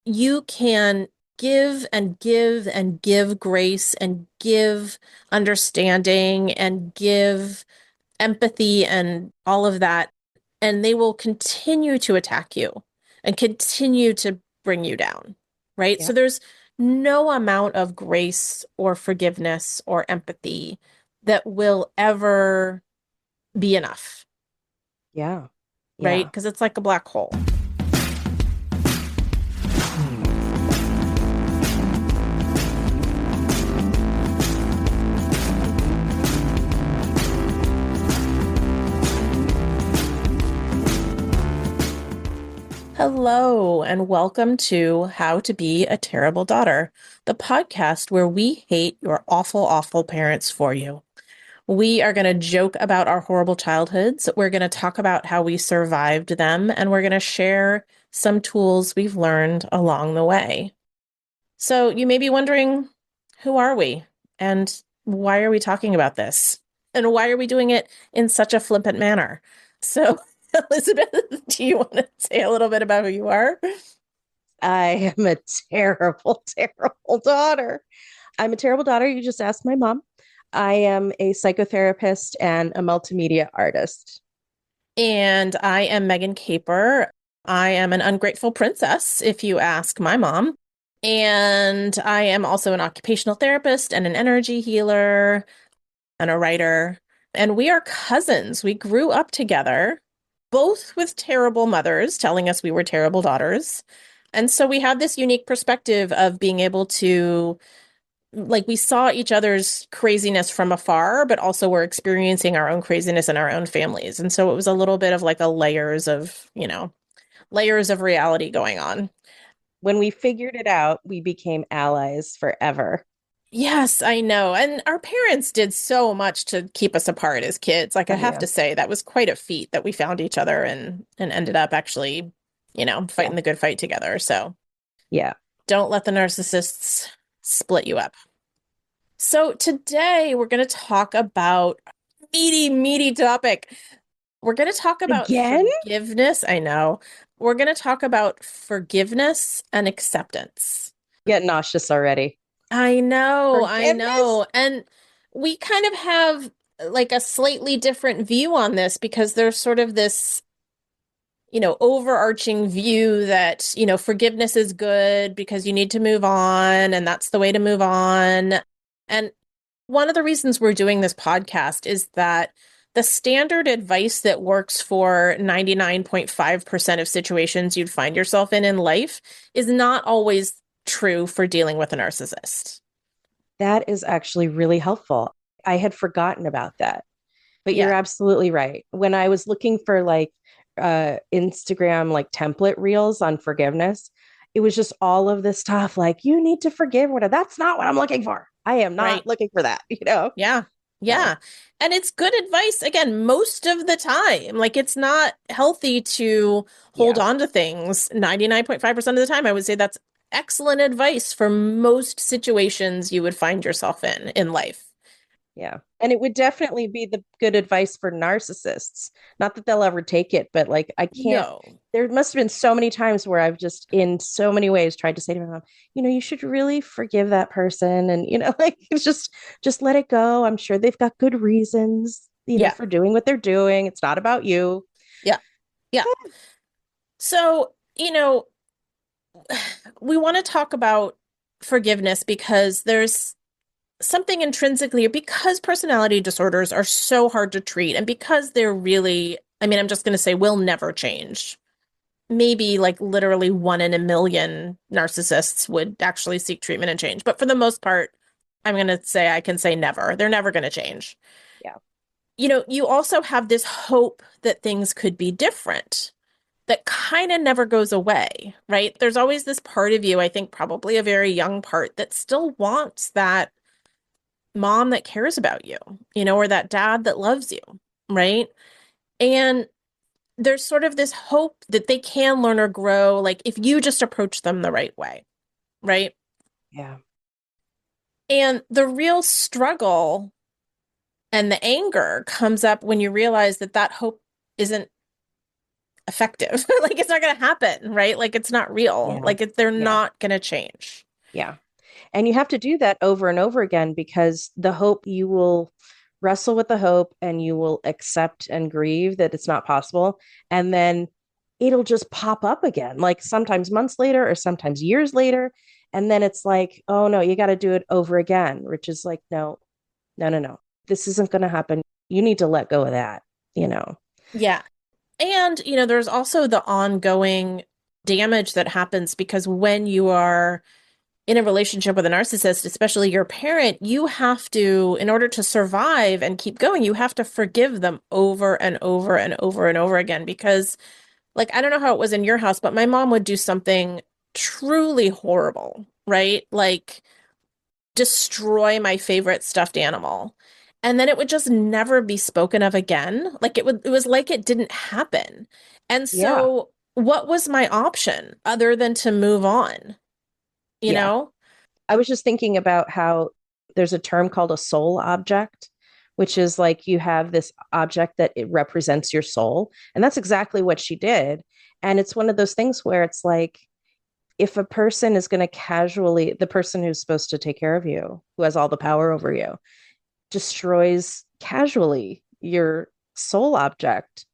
you can give and give and give grace and give understanding and give empathy and all of that, and they will continue to attack you and continue to bring you down, right? Yeah. So there's no amount of grace or forgiveness or empathy that will ever be enough, Yeah. right? Yeah. Because it's like a black hole. Hello, and welcome to How to Be a Terrible Daughter, the podcast where we hate your awful, awful parents for you. We are going to joke about our horrible childhoods. We're going to talk about how we survived them, and we're going to share some tools we've learned along the way. So you may be wondering, who are we? And why are we talking about this? And why are we doing it in such a flippant manner? So, Elizabeth, do you want to say a little bit about who you are? I am a terrible, terrible daughter. I'm a terrible daughter. You just asked my mom. I am a psychotherapist and a multimedia artist. And I am Megan Caper. I am an ungrateful princess, if you ask my mom. And I am also an occupational therapist and an energy healer and a writer. And we are cousins. We grew up together, both with terrible mothers telling us we were terrible daughters. And so we have this unique perspective of being able to, like, we saw each other's craziness from afar, but also we're experiencing our own craziness in our own families. And so it was a little bit of like a layers of reality going on. When we figured it out, we became allies forever. Yes, I know. And our parents did so much to keep us apart as kids. Like I Oh, have yeah. to say that was quite a feat that we found each other and ended up actually, Yeah. fighting the good fight together. So Yeah. don't let the narcissists split you up. So today we're going to talk about meaty, meaty topic. We're going to talk about Again? forgiveness. I know. We're going to talk about forgiveness and acceptance. Get nauseous already. I know, I Forgiveness? know. And we kind of have like a slightly different view on this because there's sort of this, overarching view that, forgiveness is good because you need to move on and that's the way to move on. And one of the reasons we're doing this podcast is that the standard advice that works for 99.5% of situations you'd find yourself in life is not always true for dealing with a narcissist. That is actually really helpful. I had forgotten about that, but you're Yeah, absolutely right. When I was looking for like Instagram like template reels on forgiveness, it was just all of this stuff like you need to forgive whatever. That's not what I'm looking for. I am not right. looking for that, you know? Yeah. So Yeah. And it's good advice, again, most of the time. Like, it's not healthy to hold yeah. on to things 99.5% of the time. I would say that's excellent advice for most situations you would find yourself in life. Yeah. And it would definitely be the good advice for narcissists. Not that they'll ever take it, but like I can't, No. there must have been so many times where I've just in so many ways tried to say to my mom, you should really forgive that person. And, like it's just let it go. I'm sure they've got good reasons, Yeah. for doing what they're doing. It's not about you. Yeah. Yeah. So, we want to talk about forgiveness because there's something intrinsically, because personality disorders are so hard to treat and because they're really, I mean, I'm just going to say will never change. Maybe like literally 1 in a million narcissists would actually seek treatment and change. But for the most part, I'm going to say I can say never. They're never going to change. Yeah. You also have this hope that things could be different that kind of never goes away, right? There's always this part of you, I think probably a very young part, that still wants that mom that cares about you, or that dad that loves you, right? And there's sort of this hope that they can learn or grow, like if you just approach them the right way, right? Yeah. And the real struggle and the anger comes up when you realize that that hope isn't effective. Like it's not going to happen, right? Like it's not real. Yeah. Like they're Yeah. not going to change. Yeah. And you have to do that over and over again because the hope you will wrestle with the hope and you will accept and grieve that it's not possible. And then it'll just pop up again, like sometimes months later or sometimes years later. And then it's like, oh no, you got to do it over again, which is like, no, no, no, no. This isn't going to happen. You need to let go of that, you know? Yeah. And, there's also the ongoing damage that happens because when you are in a relationship with a narcissist, especially your parent, you have to, in order to survive and keep going, you have to forgive them over and over and over and over again. Because, like, I don't know how it was in your house, but my mom would do something truly horrible, right? Like, destroy my favorite stuffed animal. And then it would just never be spoken of again. Like it was like it didn't happen. And Yeah. so what was my option other than to move on, you Yeah. know? I was just thinking about how there's a term called a soul object, which is like you have this object that it represents your soul. And that's exactly what she did. And it's one of those things where it's like, if a person is going to casually, the person who's supposed to take care of you, who has all the power over you, destroys casually your soul object,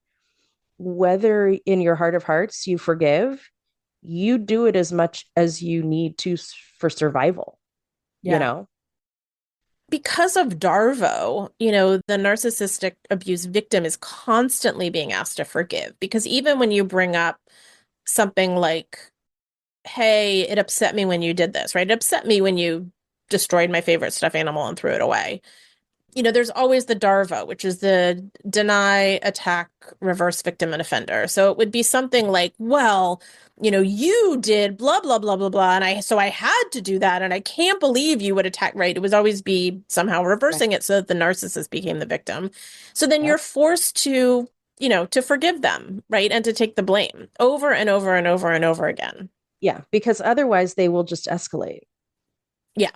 whether in your heart of hearts you forgive, you do it as much as you need to for survival, you Yeah. know? Because of Darvo, the narcissistic abuse victim is constantly being asked to forgive. Because even when you bring up something like, hey, it upset me when you did this, right? It upset me when you destroyed my favorite stuffed animal and threw it away. There's always the DARVO, which is the deny, attack, reverse victim and offender. So it would be something like, well, you did blah, blah, blah, blah, blah. And so I had to do that. And I can't believe you would attack, right? It would always be somehow Right. reversing it so that the narcissist became the victim. So then you're Yep. forced to forgive them, right? And to take the blame over and over and over and over again. Yeah, because otherwise they will just escalate. Yeah.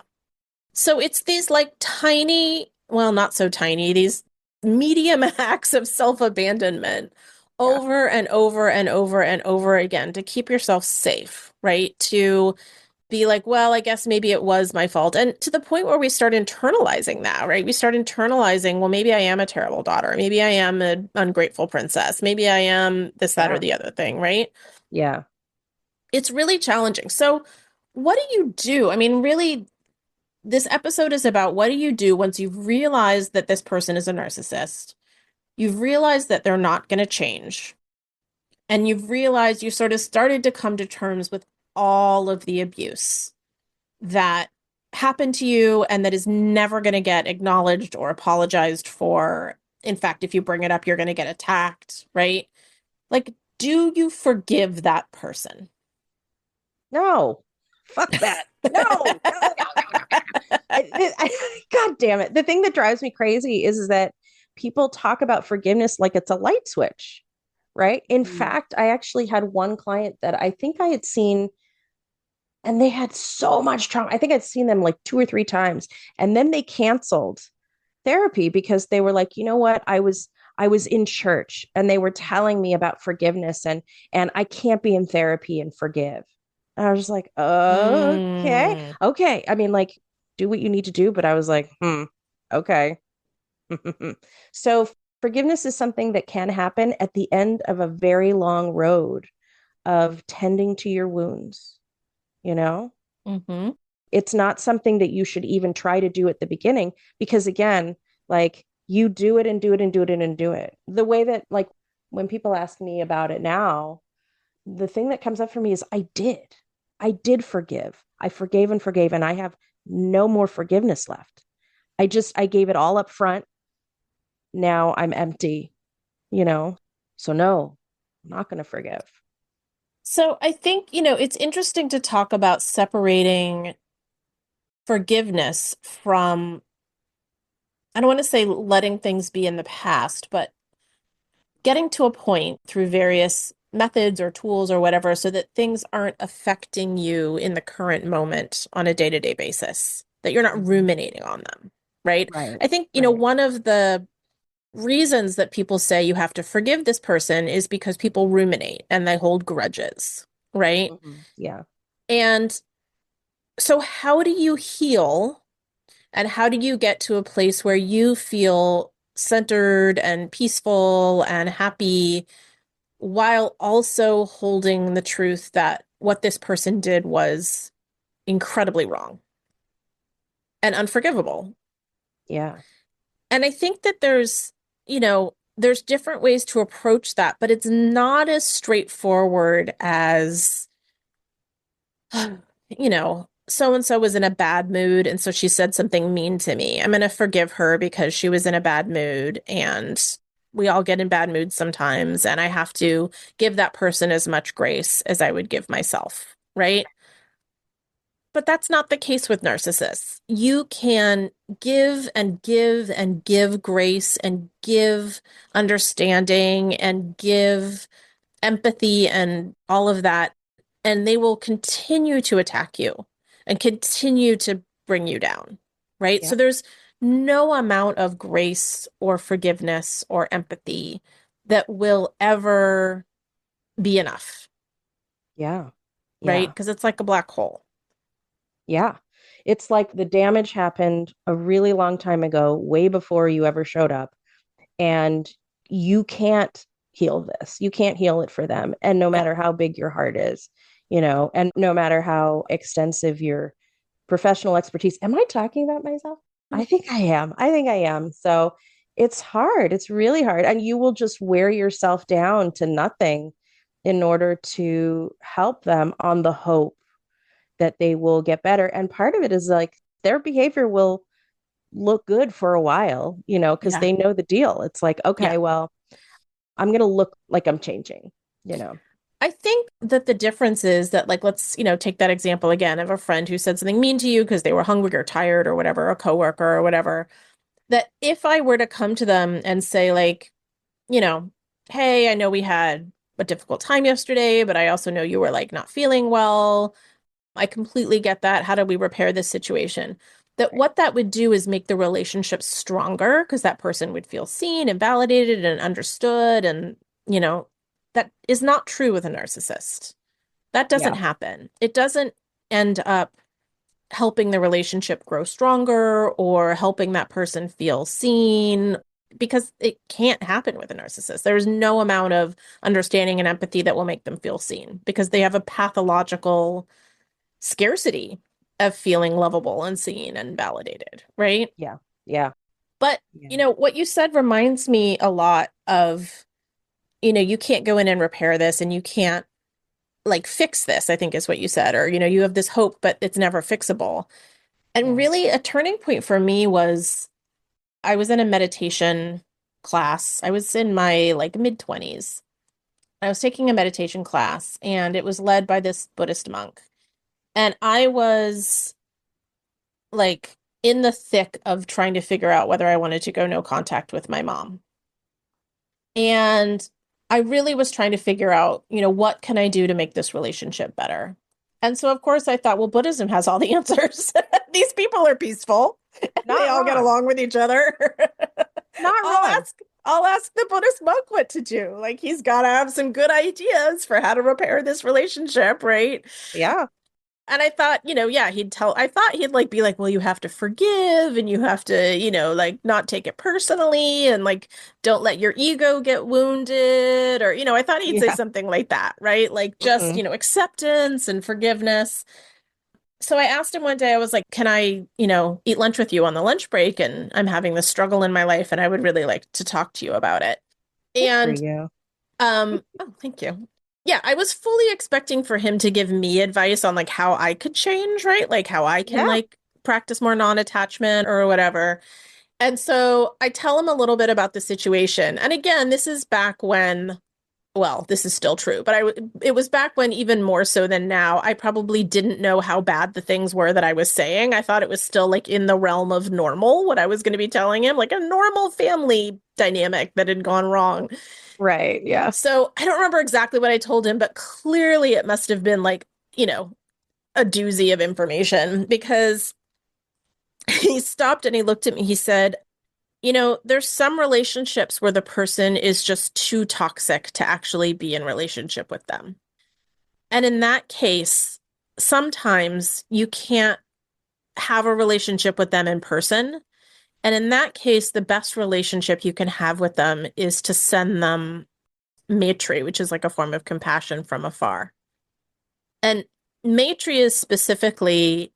So it's these like tiny, well, not so tiny, these medium acts of self-abandonment Yeah. over and over and over and over again to keep yourself safe, right? To be like, well, I guess maybe it was my fault. And to the point where we start internalizing that, right? We start internalizing, well, maybe I am a terrible daughter. Maybe I am an ungrateful princess. Maybe I am this, that, or Yeah. the other thing, right? Yeah. It's really challenging. So, what do you do? I mean, really, this episode is about what do you do once you've realized that this person is a narcissist? You've realized that they're not going to change. And you've realized you sort of started to come to terms with all of the abuse that happened to you and that is never going to get acknowledged or apologized for. In fact, if you bring it up, you're going to get attacked, right? Like, do you forgive that person? No. Fuck that. No. No. No. No. No. God damn it. The thing that drives me crazy is that people talk about forgiveness like it's a light switch, right? In Mm. fact, I actually had one client that I think I had seen and they had so much trauma. I think I'd seen them like two or three times and then they canceled therapy because they were like, you know what? I was in church and they were telling me about forgiveness and I can't be in therapy and forgive. And I was just like, okay. Mm. Okay. I mean, like, do what you need to do, but I was like, okay. So forgiveness is something that can happen at the end of a very long road of tending to your wounds, you know? Hmm. It's not something that you should even try to do at the beginning because again, like you do it and do it and do it and do it. The way that like when people ask me about it now, the thing that comes up for me is I did. I did forgive. I forgave and forgave and I have no more forgiveness left. I gave it all up front. Now I'm empty, you know. So no, I'm not going to forgive. So I think, it's interesting to talk about separating forgiveness from, I don't want to say letting things be in the past, but getting to a point through various methods or tools or whatever so that things aren't affecting you in the current moment on a day-to-day basis, that you're not Mhm. ruminating on them, right? Right. I think, Right. one of the reasons that people say you have to forgive this person is because people ruminate and they hold grudges, right? Yeah. And so, how do you heal and how do you get to a place where you feel centered and peaceful and happy while also holding the truth that what this person did was incredibly wrong and unforgivable? Yeah. And I think that there's different ways to approach that, but it's not as straightforward as, so and so was in a bad mood, and so she said something mean to me. I'm going to forgive her because she was in a bad mood, and we all get in bad moods sometimes, and I have to give that person as much grace as I would give myself, right? But that's not the case with narcissists. You can give and give and give grace and give understanding and give empathy and all of that, and they will continue to attack you and continue to bring you down, right? Yeah. So there's no amount of grace or forgiveness or empathy that will ever be enough, Yeah. right? Yeah. Because it's like a black hole. Yeah. It's like the damage happened a really long time ago, way before you ever showed up. And you can't heal this. You can't heal it for them. And no Yeah. matter how big your heart is, and no matter how extensive your professional expertise. Am I talking about myself? I think I am. I think I am. So it's hard. It's really hard. And you will just wear yourself down to nothing in order to help them on the hope that they will get better. And part of it is like their behavior will look good for a while, because Yeah. they know the deal. It's like, Yeah. okay, well, I'm going to look like I'm changing. I think that the difference is that, like, let's, take that example again of a friend who said something mean to you because they were hungry or tired or whatever, a coworker or whatever, that if I were to come to them and say, like, you know, hey, I know we had a difficult time yesterday, but I also know you were like not feeling well. I completely get that. How do we repair this situation? That Right. what that would do is make the relationship stronger because that person would feel seen and validated and understood. And, you know, that is not true with a narcissist. That doesn't Yeah. happen. It doesn't end up helping the relationship grow stronger or helping that person feel seen because it can't happen with a narcissist. There's no amount of understanding and empathy that will make them feel seen because they have a pathological scarcity of feeling lovable and seen and validated, right? Yeah. Yeah. But, Yeah. what you said reminds me a lot of, you can't go in and repair this and you can't like fix this, I think is what you said. Or, you have this hope, but it's never fixable. And Yeah. really, a turning point for me was I was in a meditation class. I was in my like mid 20s. I was taking a meditation class and it was led by this Buddhist monk. And I was like in the thick of trying to figure out whether I wanted to go no contact with my mom. And I really was trying to figure out, what can I do to make this relationship better? And so, of course, I thought, well, Buddhism has all the answers. These people are peaceful and they Not all get wrong. along with each other. Not I'll wrong. ask I'll ask the Buddhist monk what to do. Like he's got to have some good ideas for how to repair this relationship, right? Yeah. And I thought, yeah, I thought he'd like be like, well, you have to forgive and you have to, like not take it personally and like don't let your ego get wounded or, I thought he'd say Yeah. something like that, right? Like just, Hmm. acceptance and forgiveness. So I asked him one day, I was like, can I, eat lunch with you on the lunch break? And I'm having this struggle in my life and I would really like to talk to you about it. Good for And you. oh, thank you. Yeah, I was fully expecting for him to give me advice on like how I could change, right? Like how I can Yeah. like practice more non-attachment or whatever. And so I tell him a little bit about the situation. And again, this is back when, well, this is still true, but it was back when even more so than now, I probably didn't know how bad the things were that I was saying. I thought it was still like in the realm of normal, what I was going to be telling him, like a normal family dynamic that had gone wrong. Right. Yeah. So I don't remember exactly what I told him, but clearly it must have been like, a doozy of information because he stopped and he looked at me. He said, There's some relationships where the person is just too toxic to actually be in relationship with them. And in that case, sometimes you can't have a relationship with them in person. And in that case, the best relationship you can have with them is to send them matri, which is like a form of compassion from afar. And matri is specifically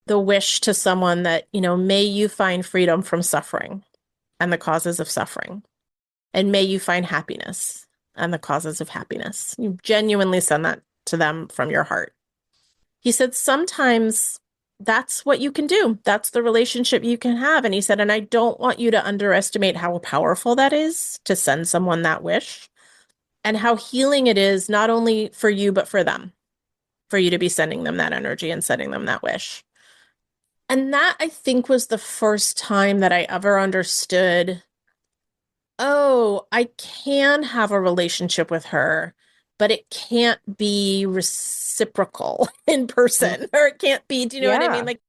the wish to someone that, may you find freedom from suffering and the causes of suffering. And may you find happiness and the causes of happiness. You genuinely send that to them from your heart. He said, sometimes that's what you can do. That's the relationship you can have. And he said, and I don't want you to underestimate how powerful that is to send someone that wish and how healing it is, not only for you, but for them, for you to be sending them that energy and sending them that wish. And that, I think, was the first time that I ever understood, oh, I can have a relationship with her, but it can't be reciprocal in Mm. person, or it can't be, do you know what I mean? Yeah. Like,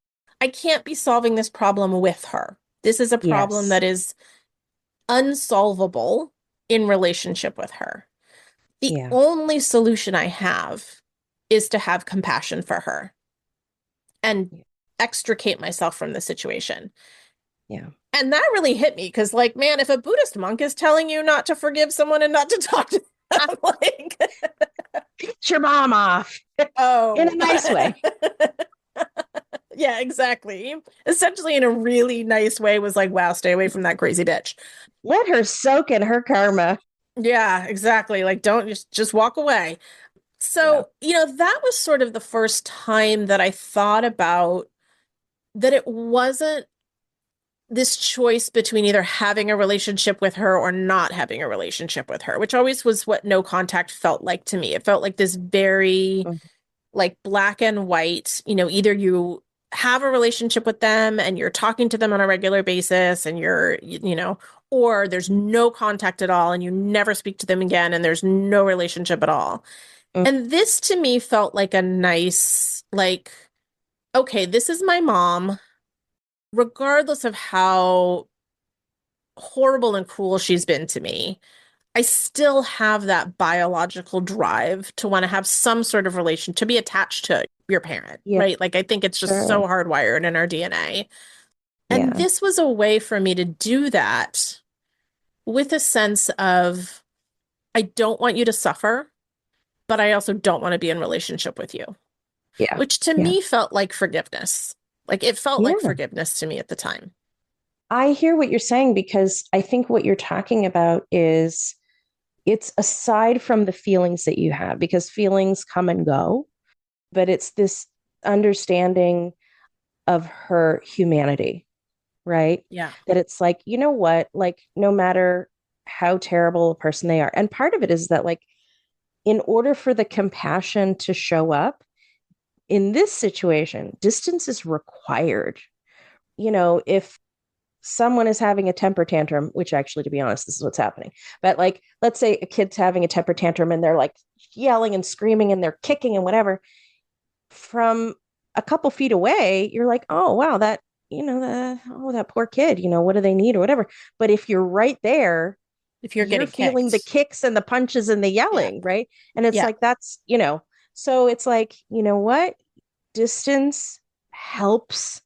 I can't be solving this problem with her. This is a problem Yes. that is unsolvable in relationship with her. The Yeah. only solution I have is to have compassion for her and Yeah. extricate myself from the situation. Yeah. And that really hit me because, like, man, if a Buddhist monk is telling you not to forgive someone and not to talk to them, like, Get your mom off in a oh, nice way. yeah, exactly. Essentially, in a really nice way, was like, wow, stay away from that crazy bitch. Let her soak in her karma. Yeah, exactly. Like, don't just walk away. Yeah. So, that was sort of the first time that I thought about that it wasn't this choice between either having a relationship with her or not having a relationship with her, which always was what no contact felt like to me. It felt like this very Mm. like black and white, either you have a relationship with them and you're talking to them on a regular basis and or there's no contact at all and you never speak to them again and there's no relationship at all. Mm. And this to me felt like a nice, like, okay, this is my mom, regardless of how horrible and cruel she's been to me. I still have that biological drive to want to have some sort of relation, to be attached to your parent, Yeah. right? Like, I think it's just so Sure. hardwired in our DNA. And Yeah. this was a way for me to do that with a sense of, I don't want you to suffer, but I also don't want to be in relationship with you, Yeah. which to Yeah. me felt like forgiveness. Like, it felt like Yeah. forgiveness to me at the time. I hear what you're saying because I think what you're talking about is it's aside from the feelings that you have, because feelings come and go, but it's this understanding of her humanity, right? Yeah. That it's like, you know what? Like, no matter how terrible a person they are. And part of it is that, like, in order for the compassion to show up in this situation, distance is required. If someone is having a temper tantrum, which actually, to be honest, this is what's happening. But like, let's say a kid's having a temper tantrum and they're like yelling and screaming and they're kicking and whatever. From a couple feet away, you're like, oh, wow, that poor kid, what do they need or whatever. But if you're right there, If you're you're getting feeling the kicked. kicks and the punches and the Yeah. yelling, right? And it's Yeah. like, so it's like, you know what? Distance helps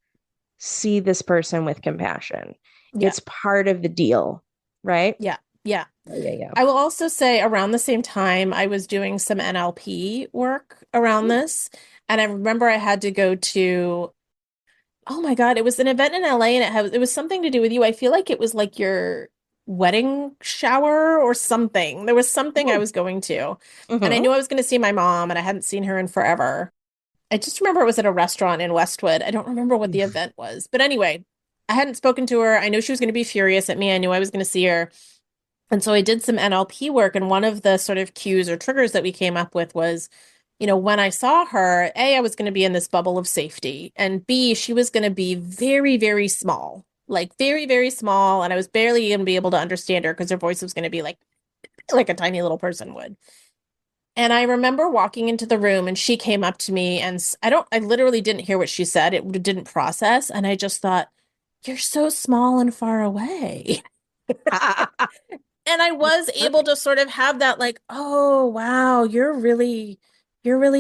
see this person with compassion. Yeah. It's part of the deal, right? Yeah. Yeah. Yeah, yeah. I will also say around the same time, I was doing some NLP work around Mm. this. And I remember I had to go to, oh my God, it was an event in LA and it was something to do with you. I feel like it was like your wedding shower or something. There was something I Mm. was going to. And I Mm-hmm. knew I was going to see my mom and I hadn't seen her in forever. I just remember it was at a restaurant in Westwood. I don't remember what the event was. But anyway, I hadn't spoken to her. I knew she was going to be furious at me. I knew I was going to see her. And so I did some NLP work, and one of the sort of cues or triggers that we came up with was, when I saw her, A, I was going to be in this bubble of safety, and B, she was going to be very, very small, like very, very small, and I was barely going to be able to understand her because her voice was going to be like a tiny little person would. And I remember walking into the room and she came up to me and I literally didn't hear what she said. It didn't process. And I just thought, you're so small and far away. And I was able Perfect. to sort of have that like, oh wow, you're really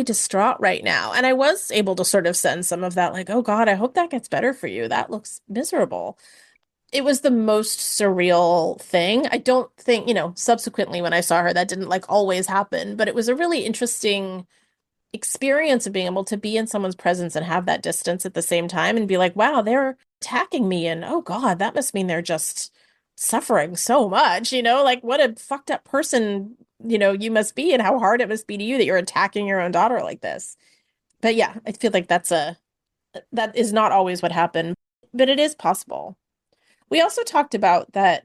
distraught right now. And I was able to sort of send some of that like, oh God, I hope that gets better for you. That looks miserable. It was the most surreal thing. I don't think, subsequently when I saw her, that didn't like always happen, but it was a really interesting experience of being able to be in someone's presence and have that distance at the same time and be like, wow, they're attacking me. And oh God, that must mean they're just suffering so much, like what a fucked up person, you must be and how hard it must be to you that you're attacking your own daughter like this. But yeah, I feel like that is not always what happened, but it is possible. We also talked about that,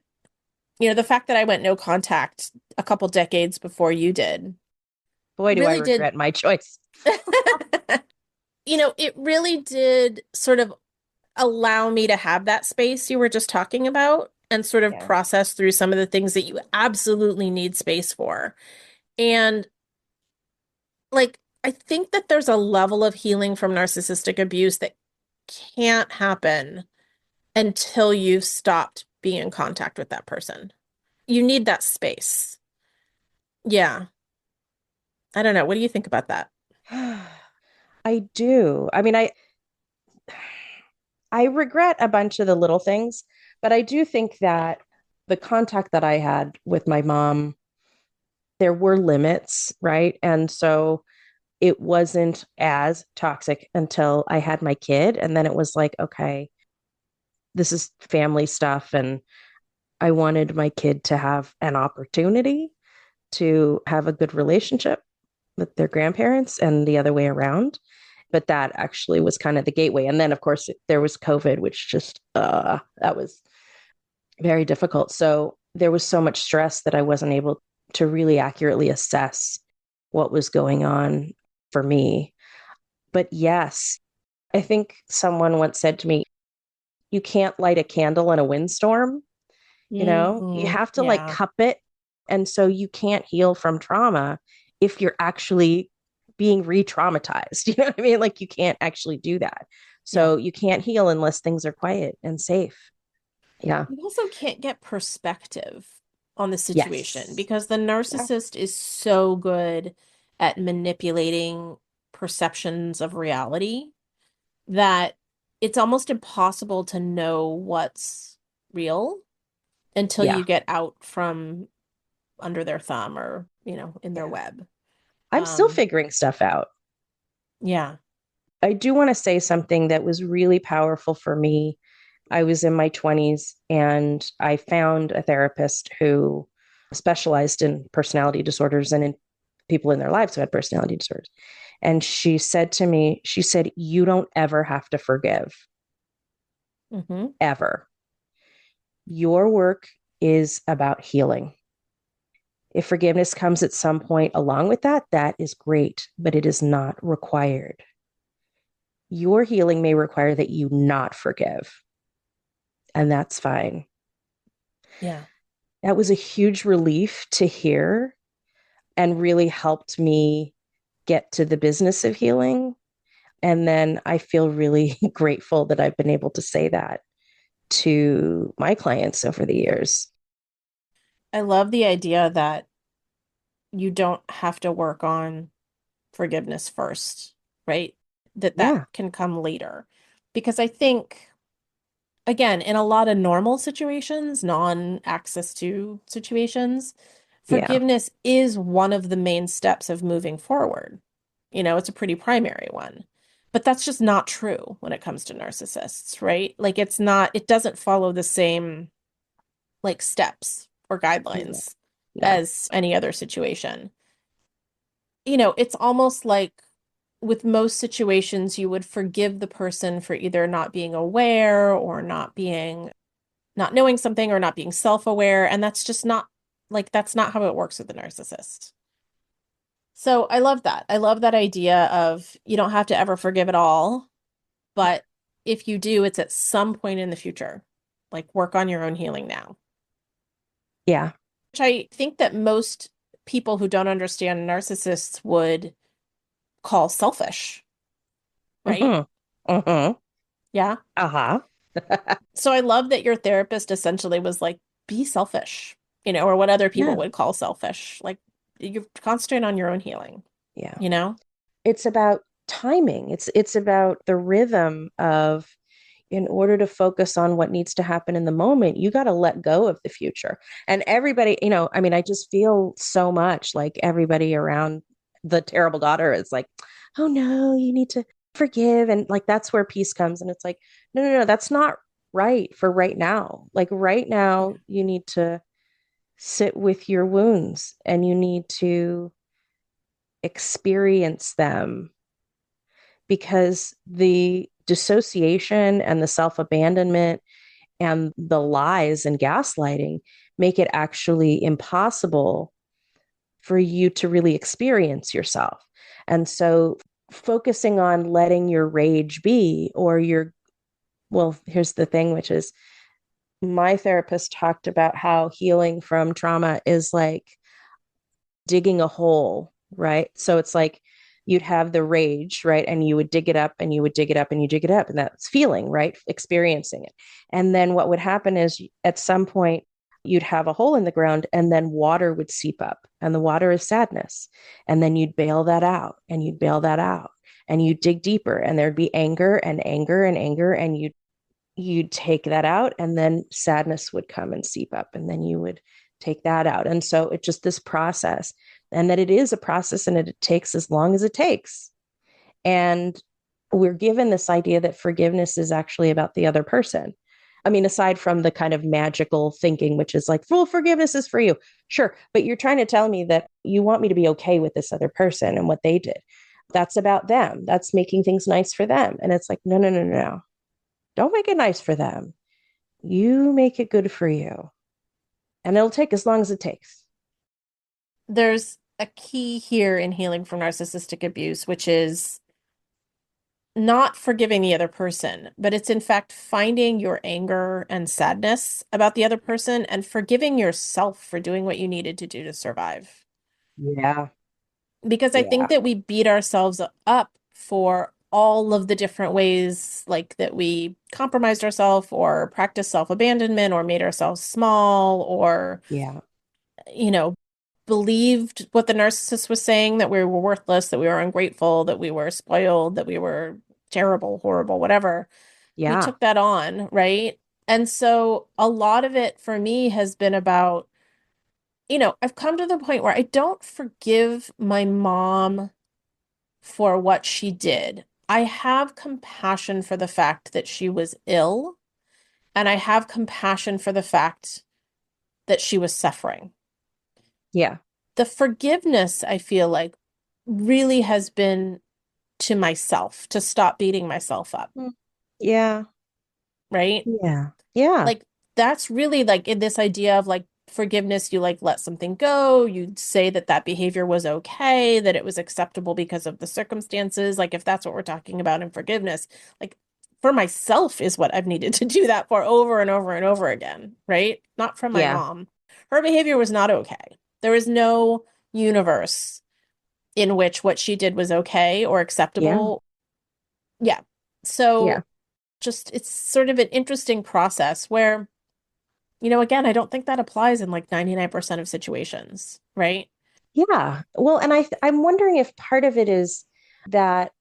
the fact that I went no contact a couple decades before you did Boy, do I really did, regret my choice. it really did sort of allow me to have that space you were just talking about and sort of Yeah. process through some of the things that you absolutely need space for. And like, I think that there's a level of healing from narcissistic abuse that can't happen until you've stopped being in contact with that person. You need that space. Yeah. I don't know. What do you think about that? I do. I mean, I regret a bunch of the little things, but I do think that the contact that I had with my mom, there were limits, right? And so it wasn't as toxic until I had my kid. And then it was like, okay, this is family stuff. And I wanted my kid to have an opportunity to have a good relationship with their grandparents and the other way around. But that actually was kind of the gateway. And then, of course, there was COVID, which just, that was very difficult. So there was so much stress that I wasn't able to really accurately assess what was going on for me. But yes, I think someone once said to me, you can't light a candle in a windstorm. You have to like Yeah. cup it. And so you can't heal from trauma if you're actually being re-traumatized. You know what I mean? Like you can't actually do that. Yeah. So you can't heal unless things are quiet and safe. Yeah. You also can't get perspective on the situation Yes. because the Yeah. narcissist is so good at manipulating perceptions of reality that it's almost impossible to know what's real until Yeah. you get out from under their thumb or, in their Yeah. web. I'm still Um, figuring stuff out. yeah. I do want to say something that was really powerful for me. I was in my 20s and I found a therapist who specialized in personality disorders and in people in their lives who had personality disorders. And she said to me, she said, you don't ever have to forgive, Hmm. ever. Your work is about healing. If forgiveness comes at some point along with that, that is great, but it is not required. Your healing may require that you not forgive, and that's fine. Yeah. That was a huge relief to hear and really helped me get to the business of healing. And then I feel really grateful that I've been able to say that to my clients over the years. I love the idea that you don't have to work on forgiveness first, right? That Yeah. can come later. Because I think, again, in a lot of normal situations, non-access to situations, Yeah. forgiveness is one of the main steps of moving forward. It's a pretty primary one. But that's just not true when it comes to narcissists, right? Like it doesn't follow the same like steps or No. guidelines No. as any other situation. It's almost like with most situations, you would forgive the person for either not being aware or not knowing something or not being self-aware. And that's just not that's not how it works with the narcissist. So I love that. I love that idea of you don't have to ever forgive it all, but if you do, it's at some point in the future. Like work on your own healing now, Yeah. which I think that most people who don't understand narcissists would call selfish, right? Mm-hmm. Mm-hmm. Yeah. Uh-huh. So I love that your therapist essentially was like, be selfish, or what other people Yeah. would call selfish. Like you concentrate on your own healing, Yeah. you know? It's about timing. It's about the rhythm of, in order to focus on what needs to happen in the moment, you got to let go of the future. And everybody, I mean, I just feel so much like everybody around the terrible daughter is like, oh no, you need to forgive. And like, that's where peace comes. And it's like, no, no, no, that's not right for right now. Like, right now, you need to sit with your wounds and you need to experience them, because the dissociation and the self abandonment and the lies and gaslighting make it actually impossible for you to really experience yourself. And so, focusing on letting your rage be, or your, well, here's the thing, which is, my therapist talked about how healing from trauma is like digging a hole, right? So it's like you'd have the rage, right? And you would dig it up and you would dig it up and you dig it up. And that's feeling, right? Experiencing it. And then what would happen is, at some point, you'd have a hole in the ground and then water would seep up. And the water is sadness. And then you'd bail that out and you'd bail that out. And you'd dig deeper and there'd be anger and anger and anger. And you'd take that out, and then sadness would come and seep up, and then you would take that out. And so it's just this process, and that it is a process, and it takes as long as it takes. And we're given this idea that forgiveness is actually about the other person. I mean, aside from the kind of magical thinking, which is like, full forgiveness is for you. Sure. But you're trying to tell me that you want me to be okay with this other person and what they did. That's about them. That's making things nice for them. And it's like, no, no, no, no, no. Don't make it nice for them. You make it good for you. And it'll take as long as it takes. There's a key here in healing from narcissistic abuse, which is not forgiving the other person, but it's in fact finding your anger and sadness about the other person and forgiving yourself for doing what you needed to do to survive. Yeah. Because I think Yeah. that we beat ourselves up for all of the different ways, like that we compromised ourselves or practiced self-abandonment or made ourselves small or, Yeah. you know, believed what the narcissist was saying, that we were worthless, that we were ungrateful, that we were spoiled, that we were terrible, horrible, whatever. We Yeah. took that on, right? And so a lot of it for me has been about, I've come to the point where I don't forgive my mom for what she did. I have compassion for the fact that she was ill, and I have compassion for the fact that she was suffering. Yeah. The forgiveness, I feel like, really has been to myself, to stop beating myself up, Mm. Yeah. right? Yeah. Yeah. Like that's really like in this idea of like forgiveness, you like let something go, you say that that behavior was okay, that it was acceptable because of the circumstances. Like if that's what we're talking about in forgiveness, like for myself is what I've needed to do that for over and over and over again, right? Not from my Yeah. mom. Her behavior was not okay. There is no universe in which what she did was okay or Yeah. acceptable. Yeah. Yeah. So just it's sort of an interesting process where, again, I don't think that applies in like 99% of situations, right? Yeah. Well, and I'm wondering if part of it is that,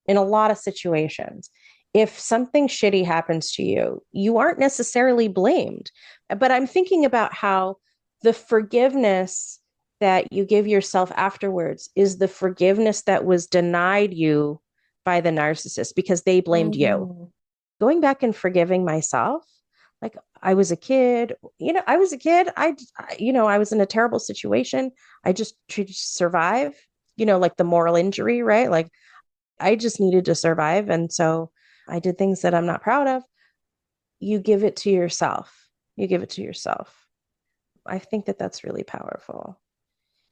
in a lot of situations, if something shitty happens to you, you aren't necessarily blamed. But I'm thinking about how the forgiveness that you give yourself afterwards is the forgiveness that was denied you by the narcissist because they blamed you. Mhm. Going back and forgiving myself, like, I was a kid, I was a kid. I was in a terrible situation. I just tried to survive, like the moral injury, right? Like, I just needed to survive. And so I did things that I'm not proud of. You give it to yourself. You give it to yourself. I think that that's really powerful.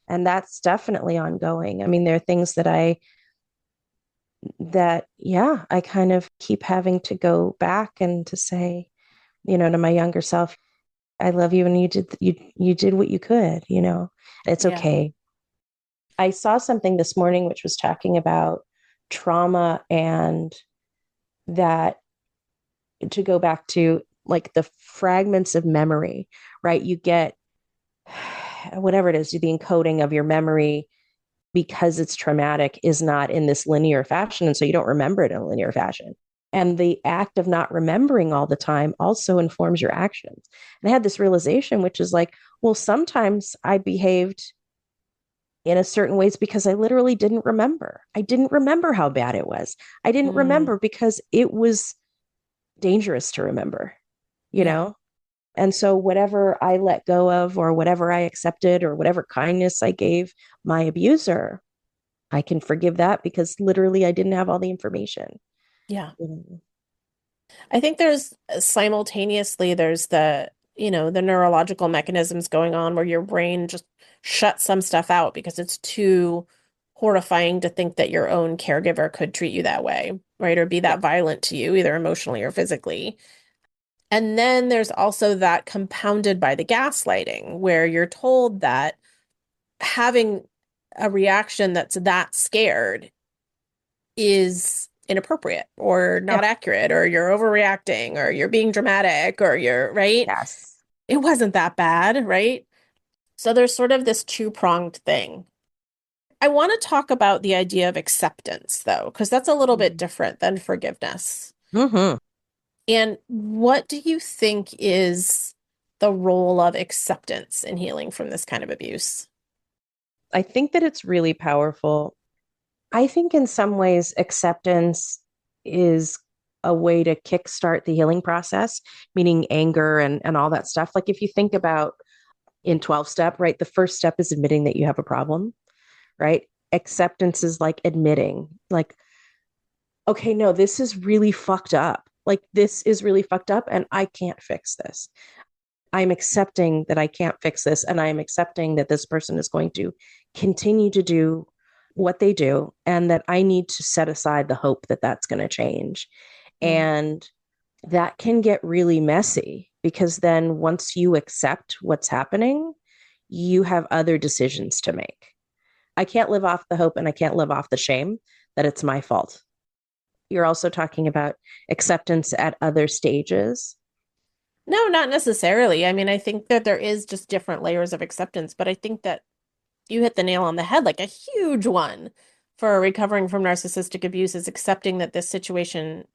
And that's definitely ongoing. I mean, there are things yeah, I kind of keep having to go back and to say, to my younger self, I love you, and you did what you could, It's Yeah. okay. I saw something this morning which was talking about trauma, and that to go back to like the fragments of memory, right? You get whatever it is, the encoding of your memory because it's traumatic is not in this linear fashion. And so you don't remember it in a linear fashion. And the act of not remembering all the time also informs your actions. And I had this realization, which is like, well, sometimes I behaved in a certain ways because I literally didn't remember. I didn't remember how bad it was. I didn't Mm, remember because it was dangerous to remember, you yeah. know? And so whatever I let go of or whatever I accepted or whatever kindness I gave my abuser, I can forgive that because literally I didn't have all the information. Yeah. Mm. I think there's simultaneously there's the neurological mechanisms going on where your brain just shuts some stuff out because it's too horrifying to think that your own caregiver could treat you that way, right? Or be Yeah, that violent to you, either emotionally or physically. And then there's also that compounded by the gaslighting, where you're told that having a reaction that's that scared is inappropriate or yeah, not accurate, or you're overreacting, or you're being dramatic, or you're right. yes. It wasn't that bad, right? So there's sort of this two-pronged thing. I want to talk about the idea of acceptance, though, because that's a little bit different than forgiveness. Mm-hmm. And what do you think is the role of acceptance in healing from this kind of abuse? I think that it's really powerful. I think in some ways, acceptance is a way to kickstart the healing process, meaning anger and all that stuff. Like if you think about in 12 step, right? The first step is admitting that you have a problem, right? Acceptance is like admitting, like, okay, no, this is really fucked up. Like, this is really fucked up, and I can't fix this. I'm accepting that I can't fix this, and I am accepting that this person is going to continue to do what they do, and that I need to set aside the hope that that's going to change. Mm, And that can get really messy because then once you accept what's happening, you have other decisions to make. I can't live off the hope and I can't live off the shame that it's my fault. You're also talking about acceptance at other stages. no, not necessarily. I mean, I think that there is just different layers of acceptance, but I think that you hit the nail on the head, like a huge one for recovering from narcissistic abuse is accepting that this situation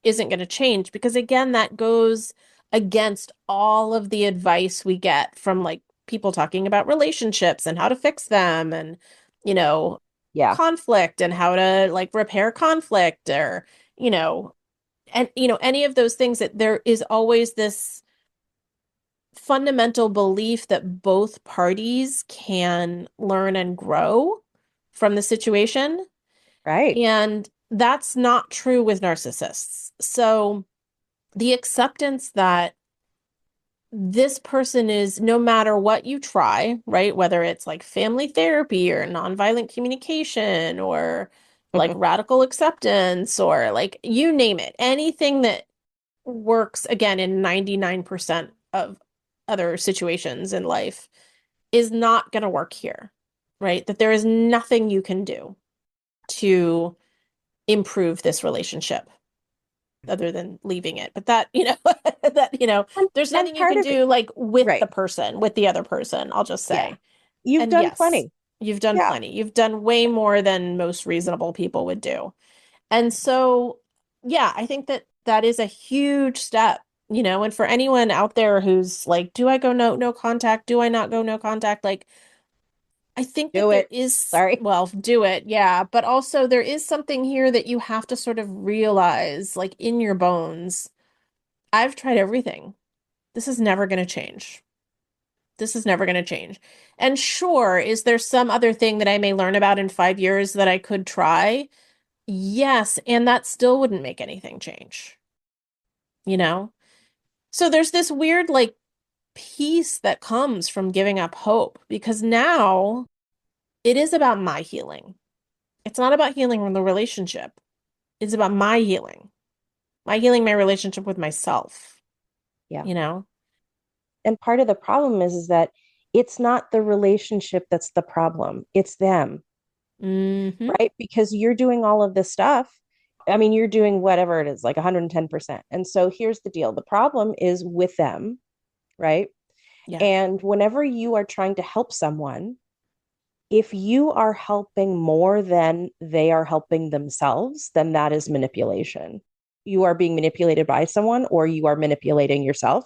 isn't going to change. Because again, that goes against all of the advice we get from like people talking about relationships and how to fix them and, you know, Yeah, conflict and how to like repair conflict or, you know, and, any of those things that there is always this fundamental belief that both parties can learn and grow from the situation. right, And that's not true with narcissists. So the acceptance that this person is, no matter what you try, right? Whether it's like family therapy or nonviolent communication or like radical acceptance or like you name it, anything that works again in 99% of other situations in life is not going to work here, right? That there is nothing you can do to improve this relationship other than leaving it. But that, that, and, there's and nothing you part can of it, do like with right? the person, with the other person, I'll just Yeah, say. you've And done yes, plenty. you've done Yeah, plenty. You've done way more than most reasonable people would do. And so, yeah, I think that that is a huge step, and for anyone out there who's like, do I go no contact? Do I not go no contact? Like, I think that do there it. is, Sorry. well, do it, yeah, but also there is something here that you have to sort of realize, like in your bones. I've tried everything. This is never going to change. This is never going to change. And sure, is there some other thing that I may learn about in 5 years that I could try? Yes, and that still wouldn't make anything change, you know? So there's this weird, like, peace that comes from giving up hope because now it is about my healing. It's not about healing from the relationship. It's about my healing my relationship with myself, Yeah. you know? And part of the problem is that it's not the relationship that's the problem, it's them, Hmm. right? Because you're doing all of this stuff I mean, you're doing whatever it is, like 110%. And so here's the deal. The problem is with them, right? Yeah. And whenever you are trying to help someone, if you are helping more than they are helping themselves, then that is manipulation. You are being manipulated by someone or you are manipulating yourself.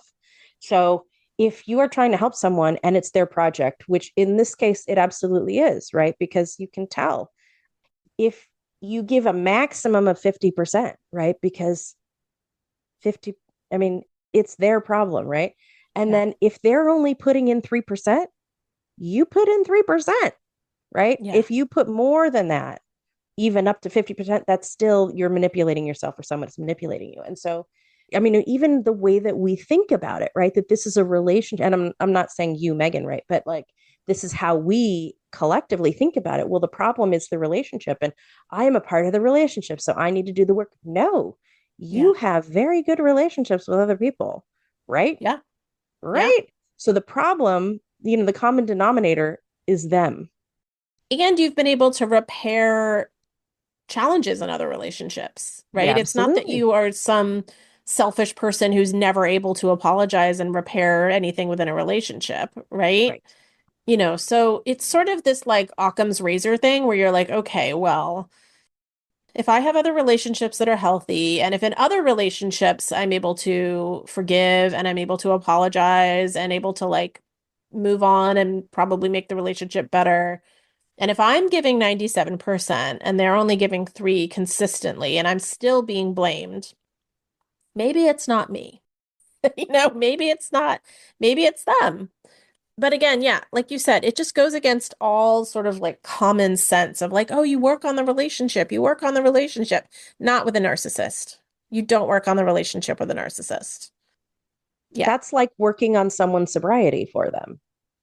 So if you are trying to help someone and it's their project, which in this case it absolutely is, right? Because you can tell if you give a maximum of 50%, right? Because 50, I mean, it's their problem, right? And Yeah. then if they're only putting in 3%, you put in 3%, right? Yeah. If you put more than that, even up to 50%, that's still you're manipulating yourself or someone is manipulating you. And so, I mean, even the way that we think about it, right? That this is a relationship, and I'm not saying you, Megan, right? But like this is how we collectively think about it. Well, the problem is the relationship, and I am a part of the relationship, so I need to do the work. No, Yeah. you have very good relationships with other people, right? Yeah. Yeah. Right. So the problem, the common denominator is them. And you've been able to repair challenges in other relationships, Yeah, right? It's not that absolutely. you are some selfish person who's never able to apologize and repair anything within a relationship, right? Right. So it's sort of this like Occam's razor thing where you're like, okay, well, if I have other relationships that are healthy, and if in other relationships I'm able to forgive and I'm able to apologize and able to like move on and probably make the relationship better. And if I'm giving 97% and they're only giving 3 consistently and I'm still being blamed, maybe it's not me. Maybe it's not, maybe it's them. But again, yeah, like you said, it just goes against all sort of like common sense of like, oh, you work on the relationship, you work on the relationship, not with a narcissist. You don't work on the relationship with a narcissist. Yeah. That's like working on someone's sobriety for them.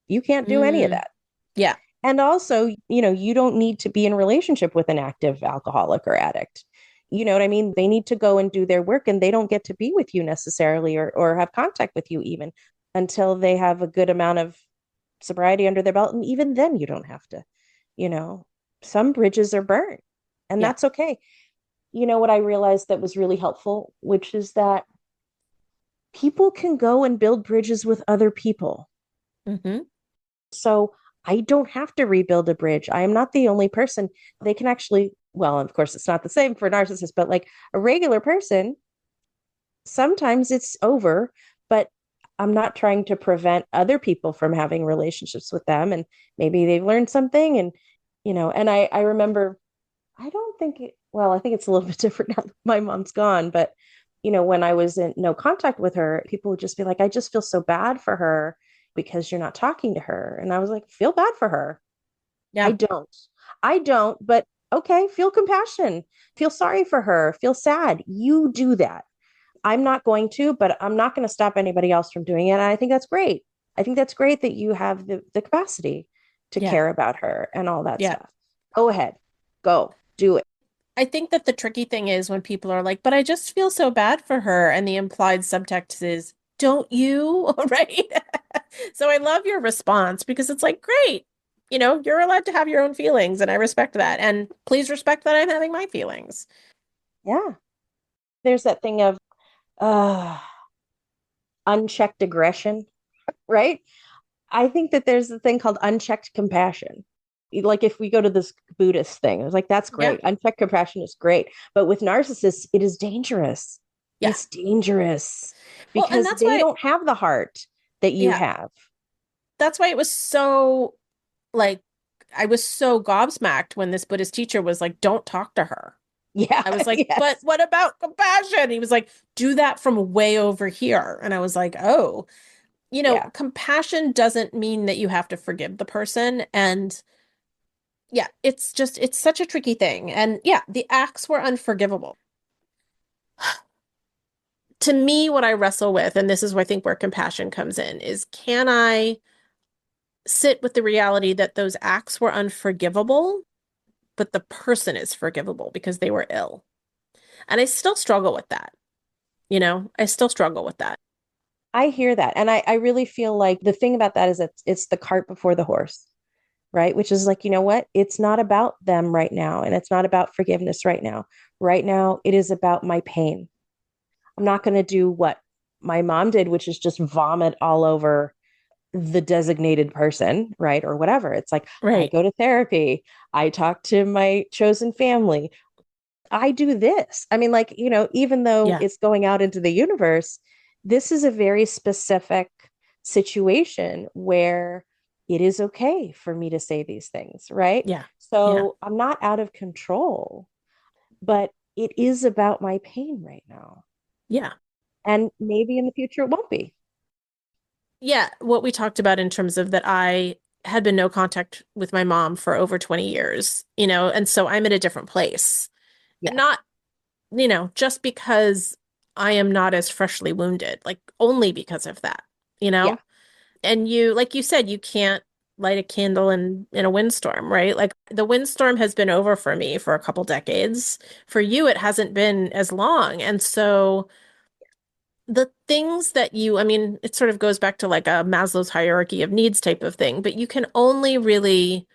You can't do any of Mm, that. yeah. And also, you don't need to be in a relationship with an active alcoholic or addict. You know what I mean? They need to go and do their work and they don't get to be with you necessarily or have contact with you even until they have a good amount of sobriety under their belt. And even then, you don't have to, you know, some bridges are burnt and Yeah. that's okay. You know what I realized that was really helpful, which is that people can go and build bridges with other people. Hmm. So I don't have to rebuild a bridge. I am not the only person. They can actually, well, of course, it's not the same for narcissists, but like a regular person, sometimes it's over, but I'm not trying to prevent other people from having relationships with them. And maybe they've learned something. And I remember, I don't think it, well, I think it's a little bit different now that my mom's gone, but when I was in no contact with her, people would just be like, I just feel so bad for her because you're not talking to her. And I was like, feel bad for her. I Yeah. don't. I don't, but okay, feel compassion, feel sorry for her, feel sad. You do that. I'm not going to, but I'm not going to stop anybody else from doing it. And I think that's great. I think that's great that you have the capacity to Yeah. care about her and all that Yeah. stuff. Go ahead, go do it. I think that the tricky thing is when people are like, but I just feel so bad for her. And the implied subtext is, don't you? Right? So I love your response because it's like, great. You're allowed to have your own feelings, and I respect that. And please respect that I'm having my feelings. Yeah. There's that thing of uh, unchecked aggression, right? I think that there's a thing called unchecked compassion. Like if we go to this Buddhist thing, it's like, that's Yeah. great. Unchecked compassion is great. But with narcissists, it is dangerous. Yeah. It's dangerous Well, and because they don't have the heart that you yeah, have. that's why it was so like, I was so gobsmacked when this Buddhist teacher was like, don't talk to her. Yeah. I was like, but Yes. what about compassion? He was like, do that from way over here. And I was like, oh, Yeah. compassion doesn't mean that you have to forgive the person. And yeah, it's such a tricky thing. And yeah, the acts were unforgivable. To me, what I wrestle with, and this is where I think where compassion comes in, is can I sit with the reality that those acts were unforgivable, but the person is forgivable because they were ill? And I still struggle with that. I still struggle with that. I hear that. And I really feel like the thing about that is that it's the cart before the horse. right? Which is like, you know what? It's not about them right now. And it's not about forgiveness right now. Right now, it is about my pain. I'm not going to do what my mom did, which is just vomit all over the designated person, right? Or whatever. It's like, I Right. go to therapy, I talk to my chosen family, I do this. I mean, like, even though Yeah. it's going out into the universe, this is a very specific situation where it is okay for me to say these things, right? Yeah. Yeah. So I'm not out of control, but it is about my pain right now. Yeah. And maybe in the future it won't be. Yeah. What we talked about in terms of that I had been no contact with my mom for over 20 years, and so I'm at a different place. And Yeah. not, just because I am not as freshly wounded, like only because of that, you Yeah. know? And like you said, you can't light a candle in a windstorm, right? Like the windstorm has been over for me for a couple decades. For you, it hasn't been as long. And so the things that I mean, it sort of goes back to like a Maslow's hierarchy of needs type of thing, but you can only really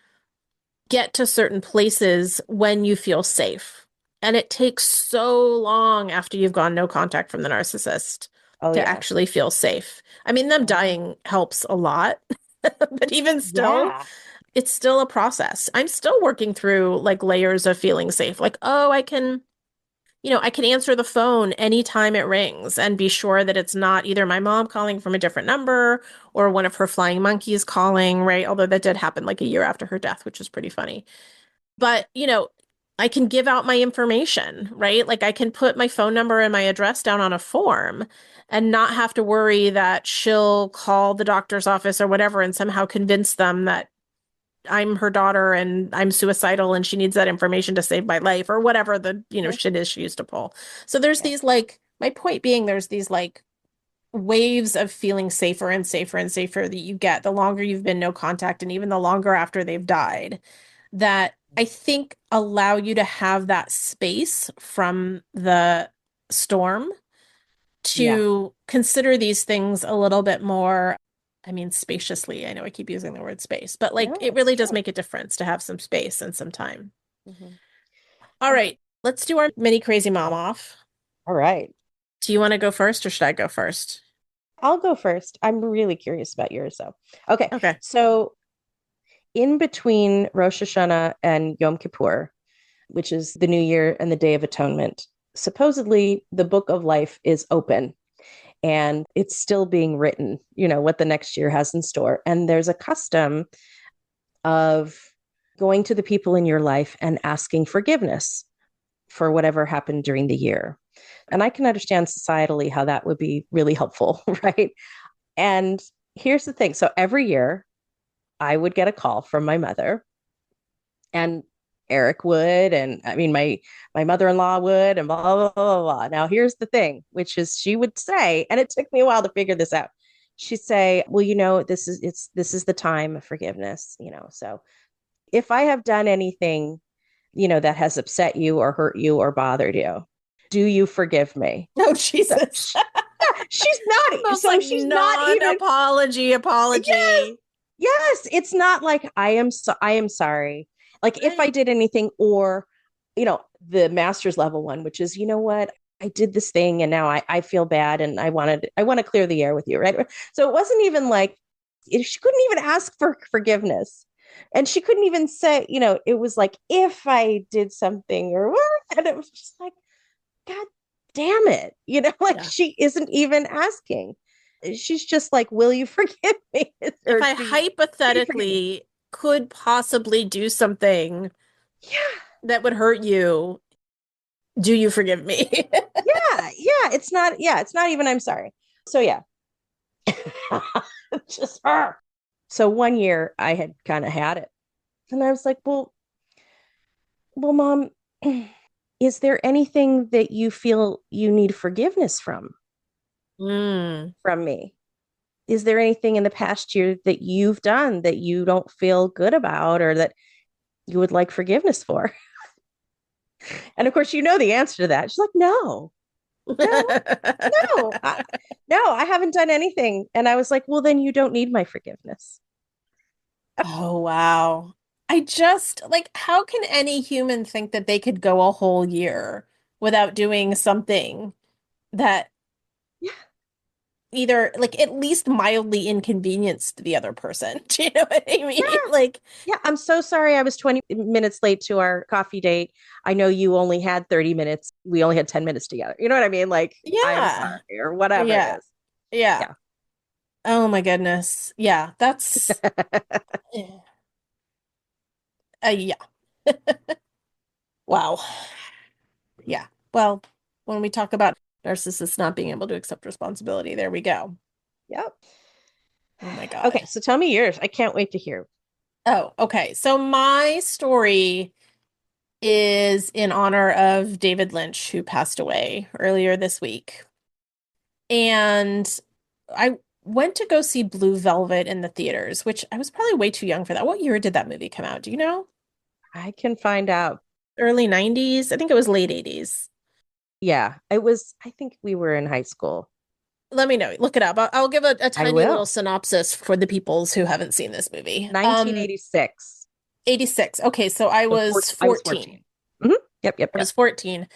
get to certain places when you feel safe. And it takes so long after you've gone no contact from the narcissist Oh, to yeah. actually feel safe. I mean, them Oh, dying helps a lot, but even still, yeah. it's still a process. I'm still working through like layers of feeling safe. Like, oh, I can answer the phone anytime it rings and be sure that it's not either my mom calling from a different number or one of her flying monkeys calling, right? Although that did happen like a year after her death, which is pretty funny. But, I can give out my information, right? Like I can put my phone number and my address down on a form and not have to worry that she'll call the doctor's office or whatever and somehow convince them that I'm her daughter and I'm suicidal and she needs that information to save my life or whatever the, Mhm. shit is she used to pull. So there's Yeah. these like, my point being, there's these like waves of feeling safer and safer and safer that you get the longer you've been no contact and even the longer after they've died that I think allow you to have that space from the storm Yeah. to consider these things a little bit more. I mean, spaciously. I know I keep using the word space, but like No, it it's really does true. make a difference to have some space and some time. Mhm. All Um, right, let's do our mini crazy mom off. all right. Do you want to go first or should I go first? I'll go first. I'm really curious about yours, though. Okay. Okay. So, in between Rosh Hashanah and Yom Kippur, which is the New Year and the Day of Atonement, supposedly the book of life is open and it's still being written, what the next year has in store. And there's a custom of going to the people in your life and asking forgiveness for whatever happened during the year. And I can understand societally how that would be really helpful, right? And here's the thing. So every year I would get a call from my mother and Eric would, and I mean my mother-in-law would, and blah blah blah blah. Now here's the thing, which is she would say, and it took me a while to figure this out. She'd say, "Well, this is the time of forgiveness, So if I have done anything, that has upset you or hurt you or bothered you, do you forgive me?" Oh, So Jesus. she's not, Almost so like she's not even. non-apology, Yes, apology. yes, it's not like I am sorry. Like if I Right. did anything, or the master's level one, which is, what, I did this thing and now I feel bad and I want to clear the air with you, right? So it wasn't even like she couldn't even ask for forgiveness. And she couldn't even say, it was like if I did something or what, and it was just like, God damn it. Like Yeah. she isn't even asking. She's just like, will you forgive me? If Or I do you forgive me? hypothetically could possibly do something Yeah. that would hurt you, do you forgive me? Yeah. It's not even I'm sorry. So yeah. Just her. So one year I had kind of had it. And I was like, well, mom, is there anything that you feel you need forgiveness Mm. from me? Is there anything in the past year that you've done that you don't feel good about or that you would like forgiveness for? And of course, the answer to that. She's like, no, no, no, no, I haven't done anything. And I was like, well, then you don't need my forgiveness. Oh, wow. I just like, how can any human think that they could go a whole year without doing something that Yeah. either like at least mildly inconvenienced the other person? Do you know what I mean? Yeah. Like, Yeah. I'm so sorry I was 20 minutes late to our coffee date. I know you only had 30 minutes. We only had 10 minutes together. You know what I mean? Like, I'm yeah. sorry, or whatever it Yeah. is. Yeah. Yeah. Oh my goodness. Yeah, that's yeah. Wow. Yeah. Well, when we talk about narcissists not being able to accept responsibility, there we go. Yep. Oh my Okay. God. So tell me yours. I can't wait to hear. Oh, okay. So my story is in honor of David Lynch, who passed away earlier this week. And I went to go see Blue Velvet in the theaters, which I was probably way too young for that. What year did that movie come out? Do you know? I can find out. Early 90s? I think it was late 80s. Yeah. It was, I think we were in high school. Let me know. Look it up. I'll give a I tiny little will. synopsis for the peoples who haven't seen this movie. 1986. 86. Okay, so I So was I was 14. 14. Mhm. Yep. Yep. I Yep. was 14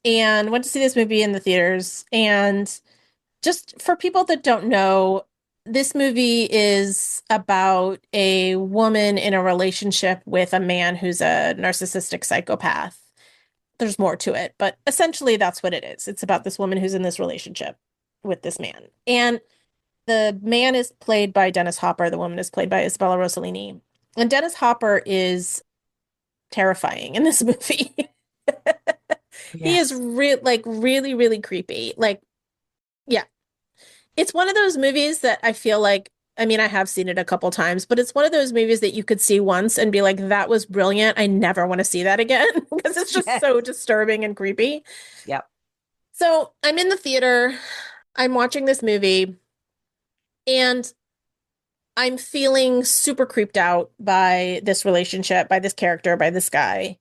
and went to see this movie in the theaters. And just for people that don't know, this movie is about a woman in a relationship with a man who's a narcissistic psychopath. There's more to it, but essentially that's what it is. It's about this woman who's in this relationship with this man. And the man is played by Dennis Hopper, the woman is played by Isabella Rossellini. And Dennis Hopper is terrifying in this movie. He is Yes. really, really creepy. Like, yeah, it's one of those movies that I feel like, I mean, I have seen it a couple times, but it's one of those movies that you could see once and be like, that was brilliant. I never want to see that again because it's just so Yes. disturbing and creepy. Yep. So I'm in the theater, I'm watching this movie, and I'm feeling super creeped out by this relationship, by this character, by this guy,